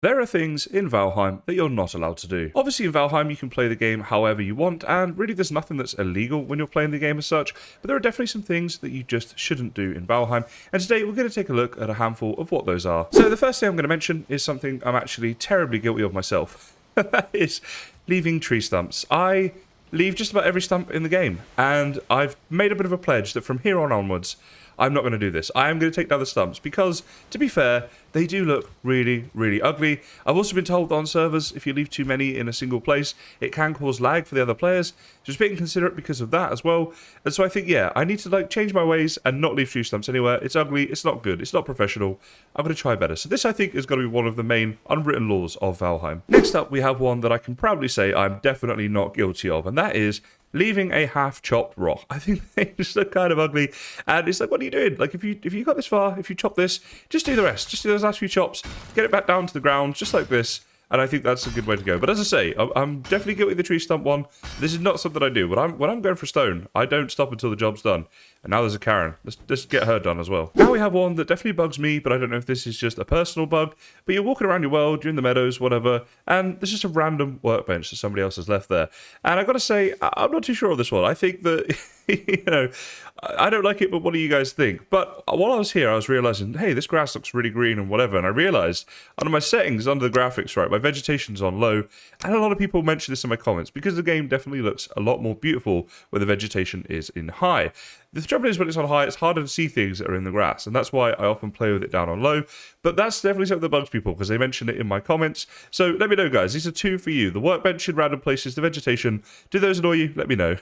There are things in Valheim that you're not allowed to do. Obviously in Valheim you can play the game however you want, and really there's nothing that's illegal when you're playing the game as such, but there are definitely some things that you just shouldn't do in Valheim, and today we're going to take a look at a handful of what those are. So the first thing I'm going to mention is something I'm actually terribly guilty of myself. That is leaving tree stumps. I leave just about every stump in the game, and I've made a bit of a pledge that from here on onwards I'm not going to do this. I am going to take down the stumps because, to be fair, they do look really, really ugly. I've also been told that on servers, if you leave too many in a single place, it can cause lag for the other players. Just being considerate because of that as well. And so I think, yeah, I need to change my ways and not leave tree stumps anywhere. It's ugly, it's not good, it's not professional. I'm going to try better. So this, I think, is going to be one of the main unwritten laws of Valheim. Next up, we have one that I can proudly say I'm definitely not guilty of, and that is leaving a half-chopped rock. I think they just look kind of ugly, and it's like, what are you doing? Like, if you got this far, if you chop this, just do the rest. Just do those last few chops, get it back down to the ground, just like this, and I think that's a good way to go. But as I say, I'm definitely guilty of the tree stump one. This is not something I do. When I'm going for stone, I don't stop until the job's done. And now there's a Karen. Let's get her done as well. Now we have one that definitely bugs me, but I don't know if this is just a personal bug. But you're walking around your world, you're in the meadows, whatever, and there's just a random workbench that somebody else has left there. And I've got to say, I'm not too sure of this one. I think that, you know, I don't like it, but what do you guys think? But while I was here, I was realizing, hey, this grass looks really green and whatever. And I realized under my settings, under the graphics, right, my vegetation's on low. And a lot of people mention this in my comments because the game definitely looks a lot more beautiful where the vegetation is in high. The trouble is when it's on high, it's harder to see things that are in the grass, and that's why I often play with it down on low. But that's definitely something that bugs people because they mention it in my comments. So let me know, guys. These are two for you. The workbench in random places, the vegetation. Do those annoy you? Let me know.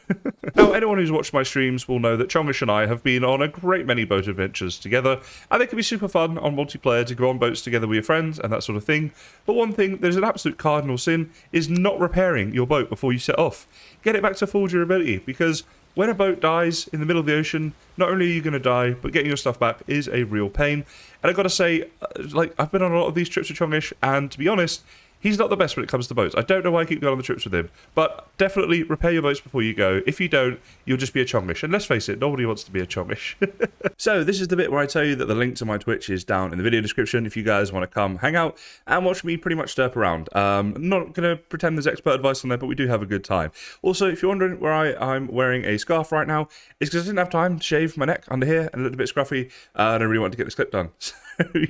Now, anyone who's watched my streams will know that Chongish and I have been on a great many boat adventures together, and they can be super fun on multiplayer to go on boats together with your friends and that sort of thing. But one thing, there's an absolute cardinal sin, is not repairing your boat before you set off. Get it back to full durability, because when a boat dies in the middle of the ocean, not only are you going to die, but getting your stuff back is a real pain. And I've got to say, I've been on a lot of these trips with Chongish, and to be honest, he's not the best when it comes to boats. I don't know why I keep going on the trips with him, but definitely repair your boats before you go. If you don't, you'll just be a Chongish. And let's face it, nobody wants to be a Chongish. So this is the bit where I tell you that the link to my Twitch is down in the video description if you guys want to come hang out and watch me pretty much derp around. I'm not going to pretend there's expert advice on there, but we do have a good time. Also, if you're wondering why I'm wearing a scarf right now, it's because I didn't have time to shave my neck under here and a little bit scruffy, and I really wanted to get this clip done. So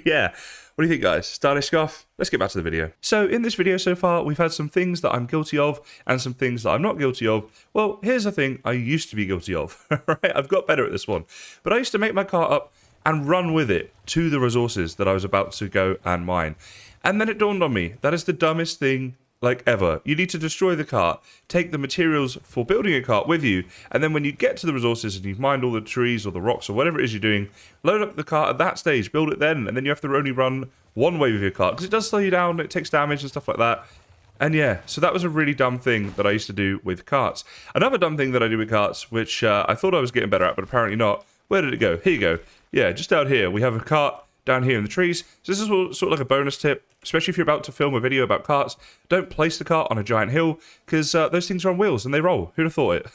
yeah. What do you think, guys? Stylish scarf? Let's get back to the video. So in this video so far, we've had some things that I'm guilty of and some things that I'm not guilty of. Well, here's the thing I used to be guilty of, right? I've got better at this one. But I used to make my cart up and run with it to the resources that I was about to go and mine. And then it dawned on me, that is the dumbest thing ever. You need to destroy the cart, take the materials for building a cart with you, and then when you get to the resources and you've mined all the trees or the rocks or whatever it is you're doing, load up the cart at that stage, build it then, and then you have to only run one way with your cart, because it does slow you down, it takes damage and stuff like that. And yeah, so that was a really dumb thing that I used to do with carts. Another dumb thing that I do with carts, which I thought I was getting better at, but apparently not. Where did it go? Here you go. Yeah, just out here, we have a cart down here in the trees. So this is sort of like a bonus tip, especially if you're about to film a video about carts. Don't place the cart on a giant hill, because those things are on wheels and they roll. Who'd have thought it?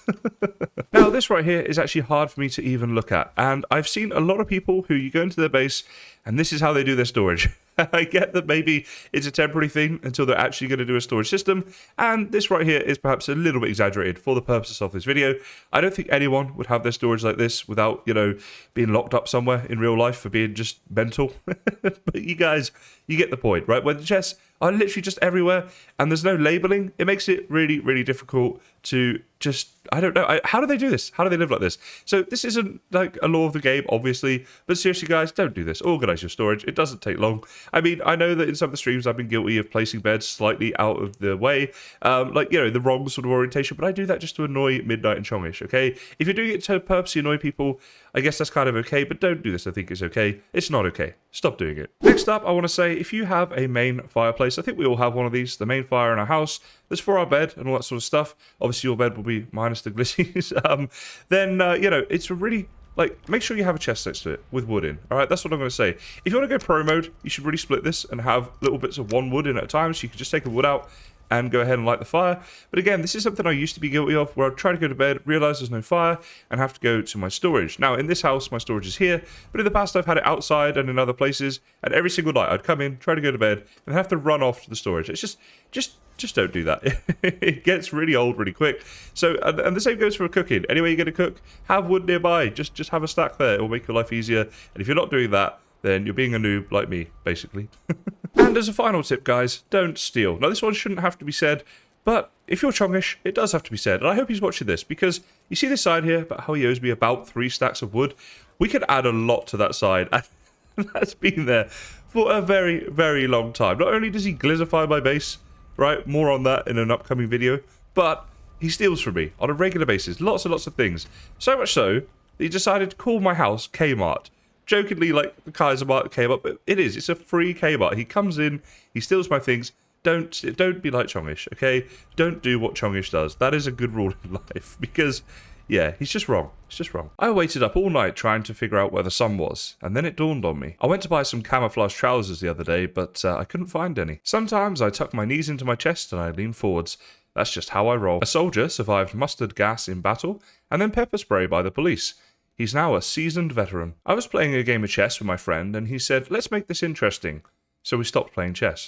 Now, this right here is actually hard for me to even look at, and I've seen a lot of people who you go into their base, and this is how they do their storage. I get that maybe it's a temporary thing until they're actually going to do a storage system, and this right here is perhaps a little bit exaggerated for the purposes of this video. I don't think anyone would have their storage like this without, you know, being locked up somewhere in real life for being just mental. But you guys, you get the point, right? Where the chests are literally just everywhere and there's no labeling, it makes it really, really difficult to just, I don't know, how do they do this? How do they live like this? So this isn't like a law of the game, obviously, but seriously, guys, don't do this. Organize your storage. It doesn't take long. I mean, I know that in some of the streams I've been guilty of placing beds slightly out of the way, like, you know, the wrong sort of orientation, but I do that just to annoy Midnight and Chongish, okay? If you're doing it to purposely annoy people, I guess that's kind of okay, but don't do this. I think it's okay. It's not okay. Stop doing it. Next up, I want to say, if you have a main fireplace, I think we all have one of these, the main fire in our house, that's for our bed and all that sort of stuff. Obviously, your bed will be minus the glissies. Then, you know, it's a really, make sure you have a chest next to it with wood in. All right, that's what I'm going to say. If you want to go pro mode, you should really split this and have little bits of one wood in at a time, so you can just take a wood out and go ahead and light the fire. But again, this is something I used to be guilty of, where I'd try to go to bed, realize there's no fire, and have to go to my storage. Now, in this house, my storage is here, but in the past I've had it outside and in other places, and every single night I'd come in, try to go to bed, and have to run off to the storage. It's just don't do that. It gets really old really quick. So, and the same goes for cooking. Anyway you're going to cook, have wood nearby. Just have a stack there. It will make your life easier. And if you're not doing that, then you're being a noob like me, basically. And as a final tip, guys, don't steal. Now, this one shouldn't have to be said, but if you're chongish, it does have to be said. And I hope he's watching this, because you see this side here about how he owes me about 3 stacks of wood. We could add a lot to that side, and that's been there for a very, very long time. Not only does he glizify my base, right, more on that in an upcoming video, but he steals from me on a regular basis. Lots and lots of things. So much so that he decided to call my house Kmart. Jokingly, like the Kysen Mart came up, but it's a free Kmart. He comes in, he steals my things. Don't be like Chongish, okay? Don't do what Chongish does. That is a good rule in life, because, yeah, he's just wrong. It's just wrong. I waited up all night trying to figure out where the sun was, and then it dawned on me. I went to buy some camouflage trousers the other day, but I couldn't find any. Sometimes I tuck my knees into my chest and I lean forwards. That's just how I roll. A soldier survived mustard gas in battle, and then pepper spray by the police. He's now a seasoned veteran. I was playing a game of chess with my friend, and he said, let's make this interesting. So we stopped playing chess.